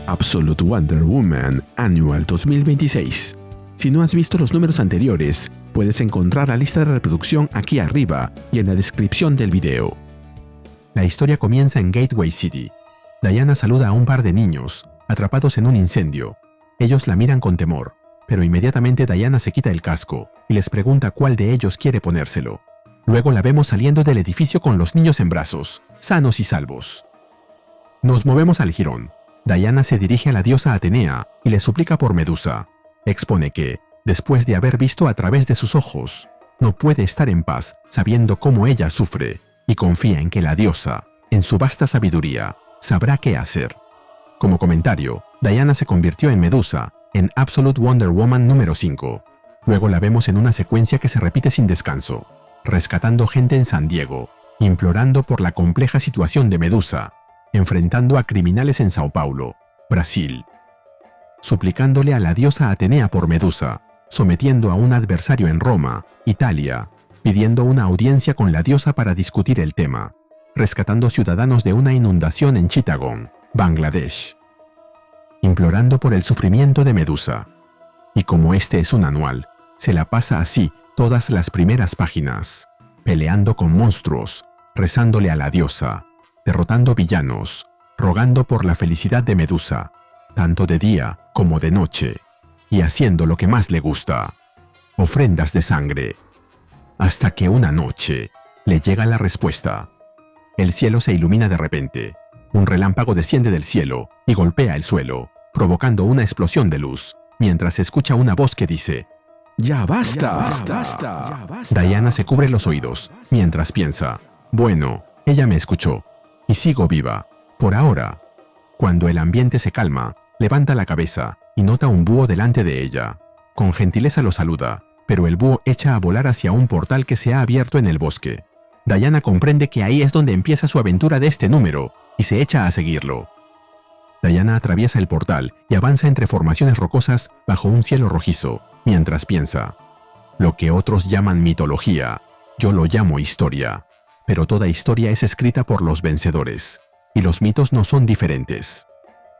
Absolute Wonder Woman Annual 2026. Si no has visto los números anteriores, puedes encontrar la lista de reproducción aquí arriba y en la descripción del video. La historia comienza en Gateway City. Diana saluda a un par de niños, atrapados en un incendio. Ellos la miran con temor, pero inmediatamente Diana se quita el casco y les pregunta cuál de ellos quiere ponérselo. Luego la vemos saliendo del edificio con los niños en brazos, sanos y salvos. Nos movemos al jirón. Diana se dirige a la diosa Atenea y le suplica por Medusa. Expone que, después de haber visto a través de sus ojos, no puede estar en paz sabiendo cómo ella sufre, y confía en que la diosa, en su vasta sabiduría, sabrá qué hacer. Como comentario, Diana se convirtió en Medusa en Absolute Wonder Woman número 5. Luego la vemos en una secuencia que se repite sin descanso, rescatando gente en San Diego, implorando por la compleja situación de Medusa, enfrentando a criminales en Sao Paulo, Brasil, suplicándole a la diosa Atenea por Medusa, sometiendo a un adversario en Roma, Italia, pidiendo una audiencia con la diosa para discutir el tema, rescatando ciudadanos de una inundación en Chittagong, Bangladesh, implorando por el sufrimiento de Medusa. Y como este es un anual, se la pasa así todas las primeras páginas, peleando con monstruos, rezándole a la diosa, derrotando villanos, rogando por la felicidad de Medusa, tanto de día como de noche, y haciendo lo que más le gusta, ofrendas de sangre. Hasta que una noche le llega la respuesta. El cielo se ilumina de repente, un relámpago desciende del cielo y golpea el suelo, provocando una explosión de luz, mientras se escucha una voz que dice: ¡Ya basta! Diana se cubre los oídos, mientras piensa: bueno, ella me escuchó, y sigo viva, por ahora. Cuando el ambiente se calma, levanta la cabeza y nota un búho delante de ella. Con gentileza lo saluda, pero el búho echa a volar hacia un portal que se ha abierto en el bosque. Diana comprende que ahí es donde empieza su aventura de este número, y se echa a seguirlo. Diana atraviesa el portal y avanza entre formaciones rocosas bajo un cielo rojizo, mientras piensa: lo que otros llaman mitología, yo lo llamo historia. Pero toda historia es escrita por los vencedores, y los mitos no son diferentes.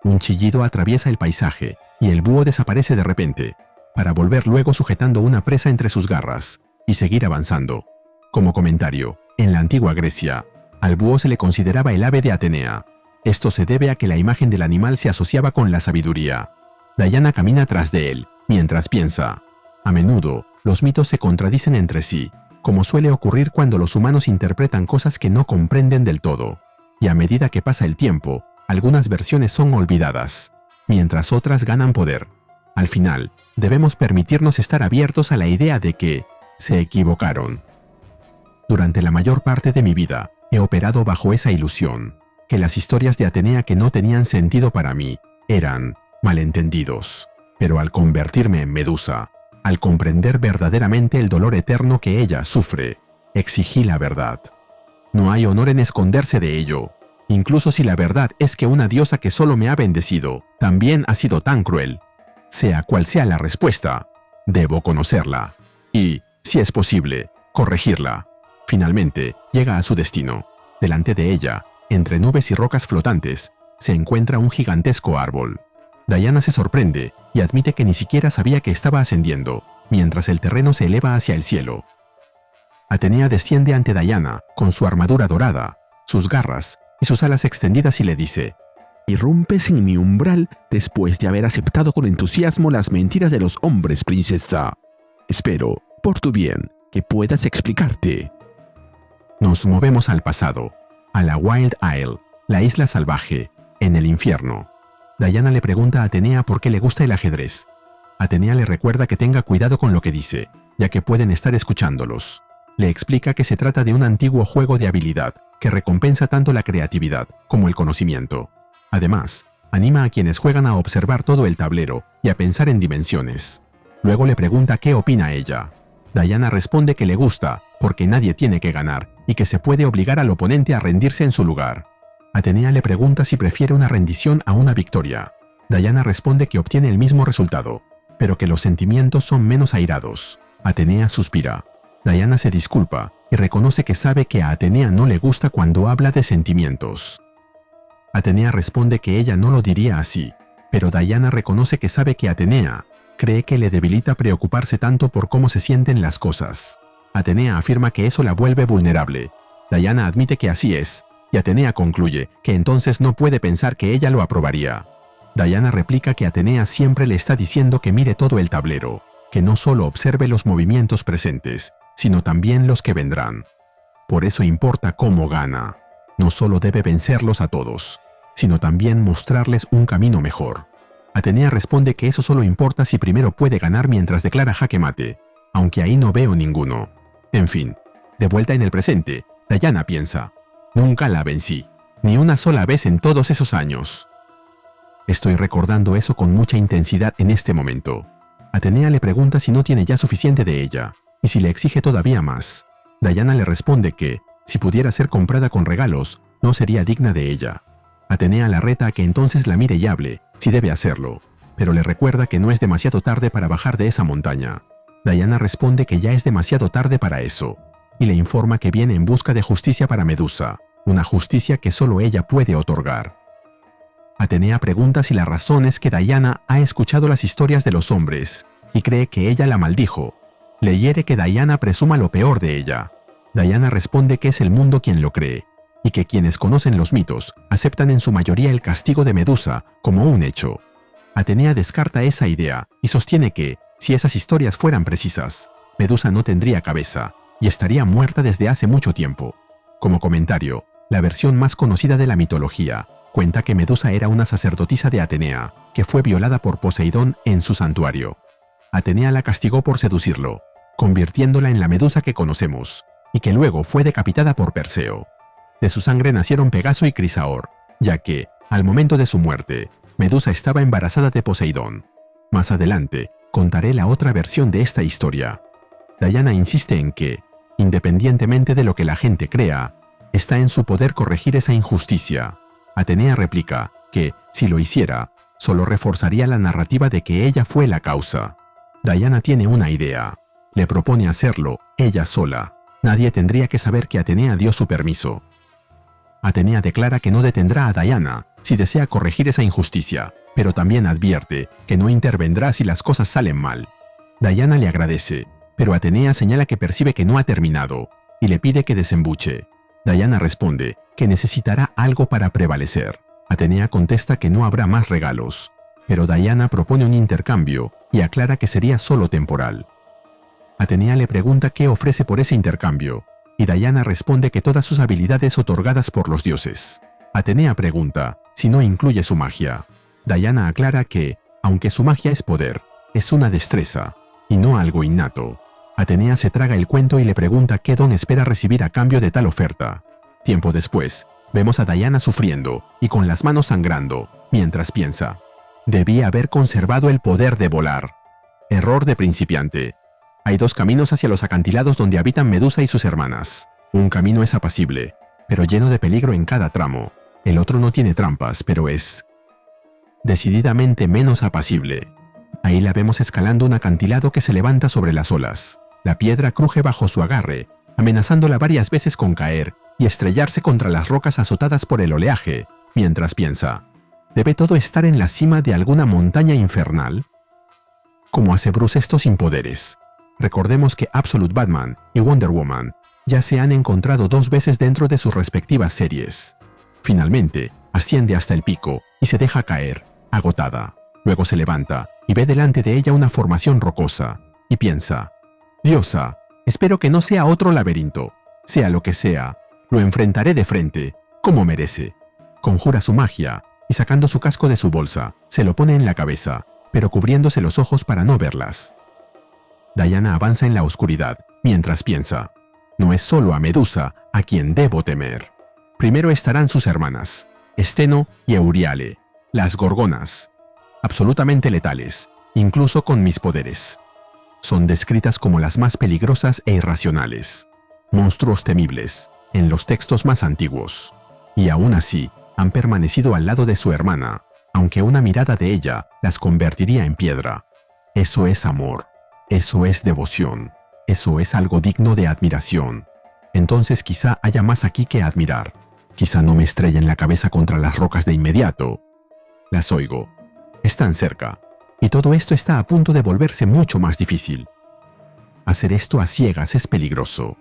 Un chillido atraviesa el paisaje, y el búho desaparece de repente, para volver luego sujetando una presa entre sus garras, y seguir avanzando. Como comentario, en la antigua Grecia, al búho se le consideraba el ave de Atenea. Esto se debe a que la imagen del animal se asociaba con la sabiduría. Diana camina tras de él, mientras piensa. A menudo, los mitos se contradicen entre sí, como suele ocurrir cuando los humanos interpretan cosas que no comprenden del todo. Y a medida que pasa el tiempo, algunas versiones son olvidadas, mientras otras ganan poder. Al final, debemos permitirnos estar abiertos a la idea de que se equivocaron. Durante la mayor parte de mi vida, he operado bajo esa ilusión, que las historias de Atenea que no tenían sentido para mí eran malentendidos. Pero al convertirme en Medusa, al comprender verdaderamente el dolor eterno que ella sufre, exigí la verdad. No hay honor en esconderse de ello, incluso si la verdad es que una diosa que solo me ha bendecido también ha sido tan cruel. Sea cual sea la respuesta, debo conocerla y, si es posible, corregirla. Finalmente, llega a su destino. Delante de ella, entre nubes y rocas flotantes, se encuentra un gigantesco árbol. Diana se sorprende y admite que ni siquiera sabía que estaba ascendiendo, mientras el terreno se eleva hacia el cielo. Atenea desciende ante Diana con su armadura dorada, sus garras y sus alas extendidas y le dice: irrumpes en mi umbral después de haber aceptado con entusiasmo las mentiras de los hombres, princesa. Espero, por tu bien, que puedas explicarte. Nos movemos al pasado, a la Wild Isle, la isla salvaje, en el infierno. Diana le pregunta a Atenea por qué le gusta el ajedrez. Atenea le recuerda que tenga cuidado con lo que dice, ya que pueden estar escuchándolos. Le explica que se trata de un antiguo juego de habilidad que recompensa tanto la creatividad como el conocimiento. Además, anima a quienes juegan a observar todo el tablero y a pensar en dimensiones. Luego le pregunta qué opina ella. Diana responde que le gusta porque nadie tiene que ganar y que se puede obligar al oponente a rendirse en su lugar. Atenea le pregunta si prefiere una rendición a una victoria. Diana responde que obtiene el mismo resultado, pero que los sentimientos son menos airados. Atenea suspira. Diana se disculpa y reconoce que sabe que a Atenea no le gusta cuando habla de sentimientos. Atenea responde que ella no lo diría así, pero Diana reconoce que sabe que Atenea cree que le debilita preocuparse tanto por cómo se sienten las cosas. Atenea afirma que eso la vuelve vulnerable. Diana admite que así es, y Atenea concluye que entonces no puede pensar que ella lo aprobaría. Diana replica que Atenea siempre le está diciendo que mire todo el tablero, que no solo observe los movimientos presentes, sino también los que vendrán. Por eso importa cómo gana. No solo debe vencerlos a todos, sino también mostrarles un camino mejor. Atenea responde que eso solo importa si primero puede ganar mientras declara jaque mate, aunque ahí no veo ninguno. En fin, de vuelta en el presente, Diana piensa, nunca la vencí, ni una sola vez en todos esos años. Estoy recordando eso con mucha intensidad en este momento. Atenea le pregunta si no tiene ya suficiente de ella, y si le exige todavía más. Diana le responde que, si pudiera ser comprada con regalos, no sería digna de ella. Atenea la reta a que entonces la mire y hable, si debe hacerlo, pero le recuerda que no es demasiado tarde para bajar de esa montaña. Diana responde que ya es demasiado tarde para eso, y le informa que viene en busca de justicia para Medusa, una justicia que solo ella puede otorgar. Atenea pregunta si la razón es que Diana ha escuchado las historias de los hombres y cree que ella la maldijo. Le hiere que Diana presuma lo peor de ella. Diana responde que es el mundo quien lo cree, y que quienes conocen los mitos aceptan en su mayoría el castigo de Medusa como un hecho. Atenea descarta esa idea y sostiene que, si esas historias fueran precisas, Medusa no tendría cabeza y estaría muerta desde hace mucho tiempo. Como comentario, la versión más conocida de la mitología cuenta que Medusa era una sacerdotisa de Atenea, que fue violada por Poseidón en su santuario. Atenea la castigó por seducirlo, convirtiéndola en la Medusa que conocemos, y que luego fue decapitada por Perseo. De su sangre nacieron Pegaso y Crisaor, ya que, al momento de su muerte, Medusa estaba embarazada de Poseidón. Más adelante, contaré la otra versión de esta historia. Diana insiste en que, independientemente de lo que la gente crea, está en su poder corregir esa injusticia. Atenea replica que, si lo hiciera, solo reforzaría la narrativa de que ella fue la causa. Diana tiene una idea. Le propone hacerlo, ella sola. Nadie tendría que saber que Atenea dio su permiso. Atenea declara que no detendrá a Diana si desea corregir esa injusticia, pero también advierte que no intervendrá si las cosas salen mal. Diana le agradece, pero Atenea señala que percibe que no ha terminado y le pide que desembuche. Diana responde que necesitará algo para prevalecer. Atenea contesta que no habrá más regalos, pero Diana propone un intercambio y aclara que sería solo temporal. Atenea le pregunta qué ofrece por ese intercambio, y Diana responde que todas sus habilidades otorgadas por los dioses. Atenea pregunta si no incluye su magia. Diana aclara que, aunque su magia es poder, es una destreza, y no algo innato. Atenea se traga el cuento y le pregunta qué don espera recibir a cambio de tal oferta. Tiempo después, vemos a Diana sufriendo y con las manos sangrando, mientras piensa, debía haber conservado el poder de volar. Error de principiante. Hay dos caminos hacia los acantilados donde habitan Medusa y sus hermanas. Un camino es apacible, pero lleno de peligro en cada tramo. El otro no tiene trampas, pero es decididamente menos apacible. Ahí la vemos escalando un acantilado que se levanta sobre las olas. La piedra cruje bajo su agarre, amenazándola varias veces con caer y estrellarse contra las rocas azotadas por el oleaje, mientras piensa, ¿debe todo estar en la cima de alguna montaña infernal? ¿Cómo hace Bruce esto sin poderes? Recordemos que Absolute Batman y Wonder Woman ya se han encontrado 2 veces dentro de sus respectivas series. Finalmente, asciende hasta el pico y se deja caer, agotada. Luego se levanta y ve delante de ella una formación rocosa, y piensa, «Diosa, espero que no sea otro laberinto. Sea lo que sea, lo enfrentaré de frente, como merece». Conjura su magia, y sacando su casco de su bolsa, se lo pone en la cabeza, pero cubriéndose los ojos para no verlas. Diana avanza en la oscuridad, mientras piensa, «No es solo a Medusa a quien debo temer. Primero estarán sus hermanas, Esteno y Euriale, las gorgonas, absolutamente letales, incluso con mis poderes. Son descritas como las más peligrosas e irracionales, monstruos temibles, en los textos más antiguos. Y aún así, han permanecido al lado de su hermana, aunque una mirada de ella las convertiría en piedra. Eso es amor, eso es devoción, eso es algo digno de admiración. Entonces quizá haya más aquí que admirar. Quizá no me estrelle en la cabeza contra las rocas de inmediato. Las oigo. Están cerca, y todo esto está a punto de volverse mucho más difícil. Hacer esto a ciegas es peligroso.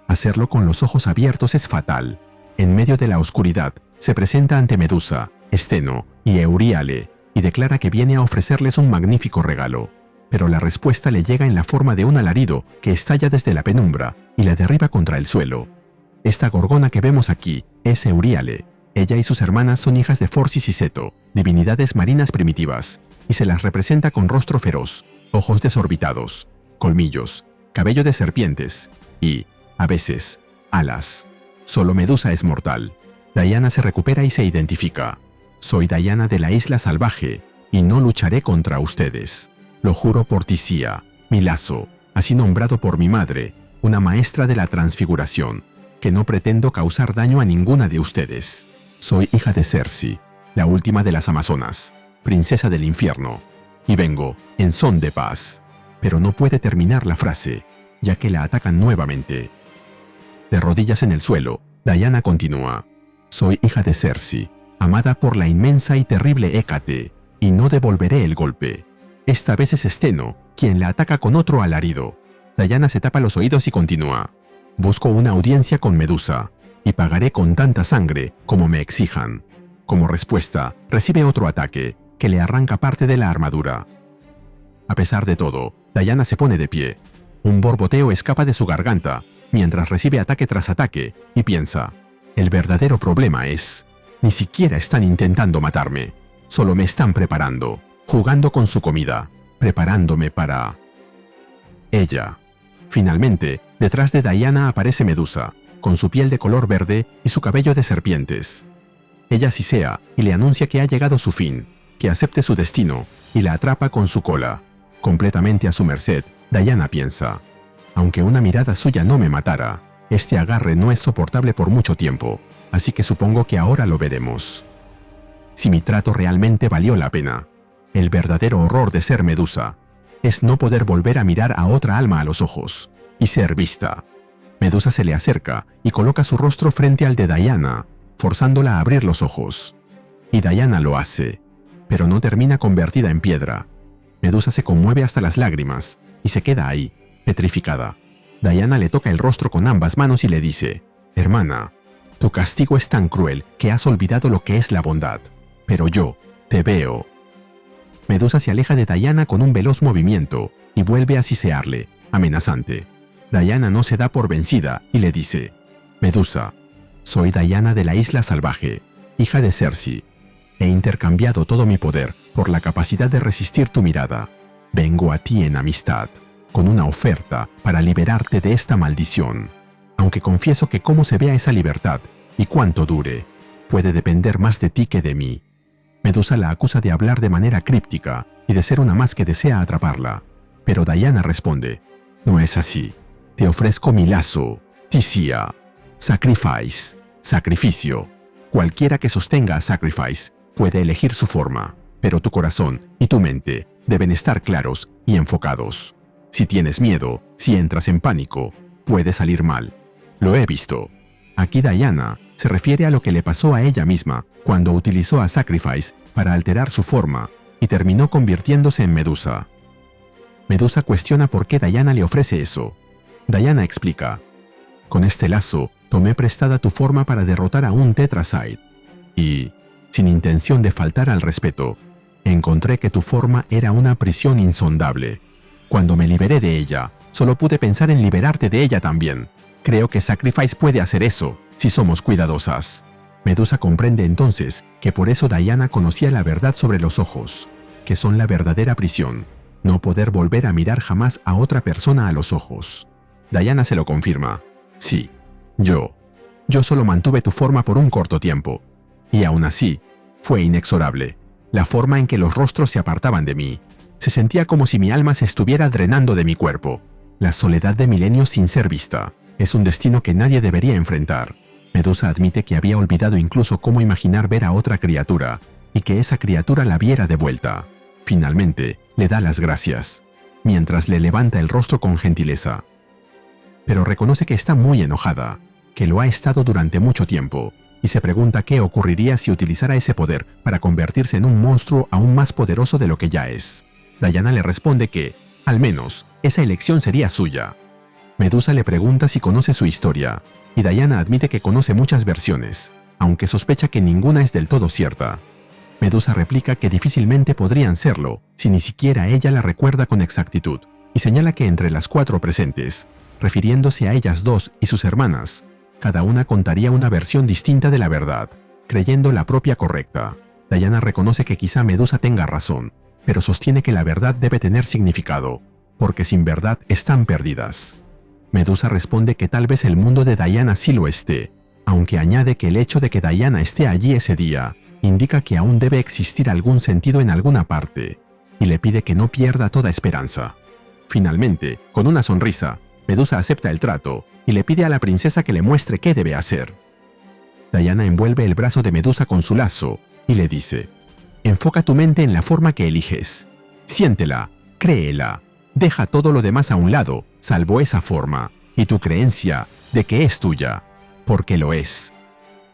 Hacerlo con los ojos abiertos es fatal. En medio de la oscuridad, se presenta ante Medusa, Steno y Euríale, y declara que viene a ofrecerles un magnífico regalo. Pero la respuesta le llega en la forma de un alarido que estalla desde la penumbra y la derriba contra el suelo. Esta gorgona que vemos aquí es Euríale. Ella y sus hermanas son hijas de Forcis y Seto, divinidades marinas primitivas, y se las representa con rostro feroz, ojos desorbitados, colmillos, cabello de serpientes y, a veces, alas. Solo Medusa es mortal. Diana se recupera y se identifica. Soy Diana de la isla salvaje, y no lucharé contra ustedes. Lo juro por Tisía, mi lazo, así nombrado por mi madre, una maestra de la transfiguración, que no pretendo causar daño a ninguna de ustedes. Soy hija de Circe, la última de las Amazonas, princesa del infierno, y vengo en son de paz. Pero no puede terminar la frase, ya que la atacan nuevamente. De rodillas en el suelo, Diana continúa. Soy hija de Circe, amada por la inmensa y terrible Hécate, y no devolveré el golpe. Esta vez es Steno, quien la ataca con otro alarido. Diana se tapa los oídos y continúa. Busco una audiencia con Medusa, y pagaré con tanta sangre como me exijan. Como respuesta, recibe otro ataque, que le arranca parte de la armadura. A pesar de todo, Diana se pone de pie. Un borboteo escapa de su garganta, mientras recibe ataque tras ataque, y piensa, el verdadero problema es, ni siquiera están intentando matarme, solo me están preparando, jugando con su comida, preparándome para... ella. Finalmente, detrás de Diana aparece Medusa, con su piel de color verde y su cabello de serpientes. Ella sisea y le anuncia que ha llegado su fin, que acepte su destino, y la atrapa con su cola. Completamente a su merced, Diana piensa, aunque una mirada suya no me matara, este agarre no es soportable por mucho tiempo, así que supongo que ahora lo veremos. Si mi trato realmente valió la pena, el verdadero horror de ser Medusa es no poder volver a mirar a otra alma a los ojos y ser vista. Medusa se le acerca y coloca su rostro frente al de Diana, forzándola a abrir los ojos. Y Diana lo hace, pero no termina convertida en piedra. Medusa se conmueve hasta las lágrimas y se queda ahí, petrificada. Diana le toca el rostro con ambas manos y le dice, «Hermana, tu castigo es tan cruel que has olvidado lo que es la bondad, pero yo te veo». Medusa se aleja de Diana con un veloz movimiento y vuelve a sisearle, amenazante. Diana no se da por vencida y le dice, «Medusa, soy Diana de la isla salvaje, hija de Circe. He intercambiado todo mi poder por la capacidad de resistir tu mirada. Vengo a ti en amistad, con una oferta para liberarte de esta maldición. Aunque confieso que cómo se vea esa libertad y cuánto dure, puede depender más de ti que de mí». Medusa la acusa de hablar de manera críptica y de ser una más que desea atraparla. Pero Diana responde, «No es así. Te ofrezco mi lazo, Tisía. Sacrifice, sacrificio. Cualquiera que sostenga a Sacrifice puede elegir su forma, pero tu corazón y tu mente deben estar claros y enfocados. Si tienes miedo, si entras en pánico, puede salir mal. Lo he visto». Aquí Diana se refiere a lo que le pasó a ella misma cuando utilizó a Sacrifice para alterar su forma y terminó convirtiéndose en Medusa. Medusa cuestiona por qué Diana le ofrece eso. Diana explica, «Con este lazo tomé prestada tu forma para derrotar a un Tetraside y, sin intención de faltar al respeto, encontré que tu forma era una prisión insondable. Cuando me liberé de ella, solo pude pensar en liberarte de ella también. Creo que Sacrifice puede hacer eso, si somos cuidadosas». Medusa comprende entonces que por eso Diana conocía la verdad sobre los ojos, que son la verdadera prisión, no poder volver a mirar jamás a otra persona a los ojos. Diana se lo confirma. «Sí, yo solo mantuve tu forma por un corto tiempo, y aún así, fue inexorable. La forma en que los rostros se apartaban de mí, se sentía como si mi alma se estuviera drenando de mi cuerpo. La soledad de milenios sin ser vista es un destino que nadie debería enfrentar». Medusa admite que había olvidado incluso cómo imaginar ver a otra criatura, y que esa criatura la viera de vuelta. Finalmente, le da las gracias, mientras le levanta el rostro con gentileza. Pero reconoce que está muy enojada, que lo ha estado durante mucho tiempo, y se pregunta qué ocurriría si utilizara ese poder para convertirse en un monstruo aún más poderoso de lo que ya es. Diana le responde que, al menos, esa elección sería suya. Medusa le pregunta si conoce su historia, y Diana admite que conoce muchas versiones, aunque sospecha que ninguna es del todo cierta. Medusa replica que difícilmente podrían serlo si ni siquiera ella la recuerda con exactitud, y señala que entre las 4 presentes, refiriéndose a ellas 2 y sus hermanas, cada una contaría una versión distinta de la verdad, creyendo la propia correcta. Diana reconoce que quizá Medusa tenga razón, pero sostiene que la verdad debe tener significado, porque sin verdad están perdidas. Medusa responde que tal vez el mundo de Diana sí lo esté, aunque añade que el hecho de que Diana esté allí ese día indica que aún debe existir algún sentido en alguna parte, y le pide que no pierda toda esperanza. Finalmente, con una sonrisa, Medusa acepta el trato y le pide a la princesa que le muestre qué debe hacer. Diana envuelve el brazo de Medusa con su lazo y le dice: enfoca tu mente en la forma que eliges. Siéntela, créela, deja todo lo demás a un lado, salvo esa forma, y tu creencia de que es tuya, porque lo es.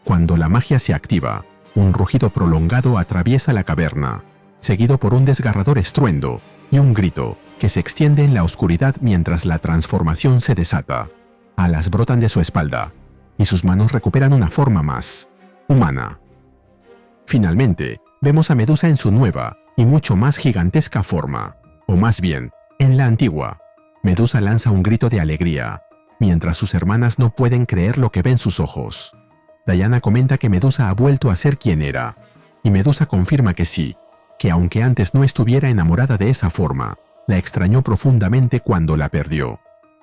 Cuando la magia se activa, un rugido prolongado atraviesa la caverna, seguido por un desgarrador estruendo y un grito que se extiende en la oscuridad mientras la transformación se desata. Alas brotan de su espalda, y sus manos recuperan una forma más humana. Finalmente, vemos a Medusa en su nueva y mucho más gigantesca forma, o más bien, en la antigua. Medusa lanza un grito de alegría, mientras sus hermanas no pueden creer lo que ven sus ojos. Diana comenta que Medusa ha vuelto a ser quien era, y Medusa confirma que sí, que aunque antes no estuviera enamorada de esa forma, la extrañó profundamente cuando la perdió.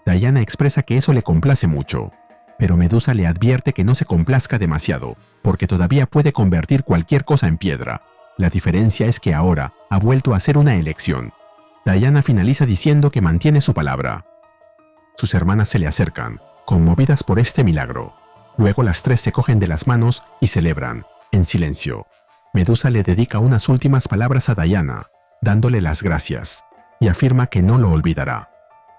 Diana expresa que eso le complace mucho, pero Medusa le advierte que no se complazca demasiado, porque todavía puede convertir cualquier cosa en piedra. La diferencia es que ahora ha vuelto a ser una elección. Diana finaliza diciendo que mantiene su palabra. Sus hermanas se le acercan, conmovidas por este milagro. Luego las 3 se cogen de las manos y celebran, en silencio. Medusa le dedica unas últimas palabras a Diana, dándole las gracias, y afirma que no lo olvidará.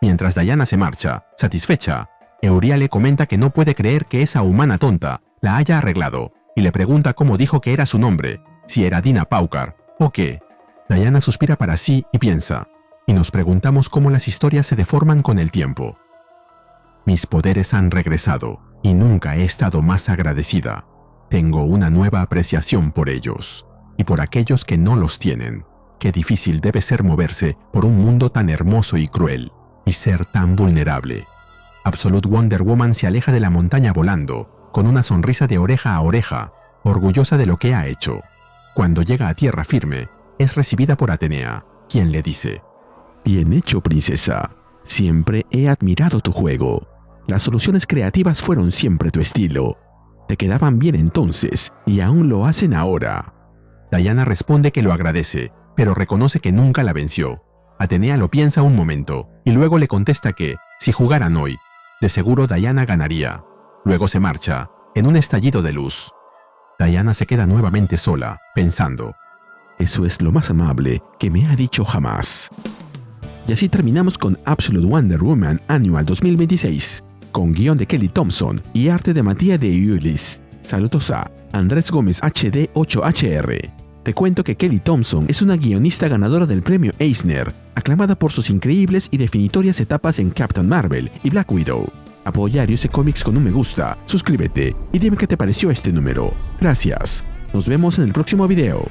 Mientras Diana se marcha, satisfecha, Euríale comenta que no puede creer que esa humana tonta la haya arreglado, y le pregunta cómo dijo que era su nombre, si era Dina Paucar, o qué. Diana suspira para sí y piensa, y nos preguntamos cómo las historias se deforman con el tiempo. Mis poderes han regresado, y nunca he estado más agradecida. Tengo una nueva apreciación por ellos, y por aquellos que no los tienen. Qué difícil debe ser moverse por un mundo tan hermoso y cruel, y ser tan vulnerable. Absolute Wonder Woman se aleja de la montaña volando, con una sonrisa de oreja a oreja, orgullosa de lo que ha hecho. Cuando llega a tierra firme, es recibida por Atenea, quien le dice: bien hecho, princesa. Siempre he admirado tu juego. Las soluciones creativas fueron siempre tu estilo. Te quedaban bien entonces, y aún lo hacen ahora. Diana responde que lo agradece, pero reconoce que nunca la venció. Atenea lo piensa un momento, y luego le contesta que, si jugaran hoy, de seguro Diana ganaría. Luego se marcha, en un estallido de luz. Diana se queda nuevamente sola, pensando: eso es lo más amable que me ha dicho jamás. Y así terminamos con Absolute Wonder Woman Annual 2026, con guión de Kelly Thompson y arte de Matías de Ulis. Saludos a Andrés Gómez HD 8HR. Te cuento que Kelly Thompson es una guionista ganadora del premio Eisner, aclamada por sus increíbles y definitorias etapas en Captain Marvel y Black Widow. Apoya a Ariose Comics con un me gusta, suscríbete y dime qué te pareció este número. Gracias. Nos vemos en el próximo video.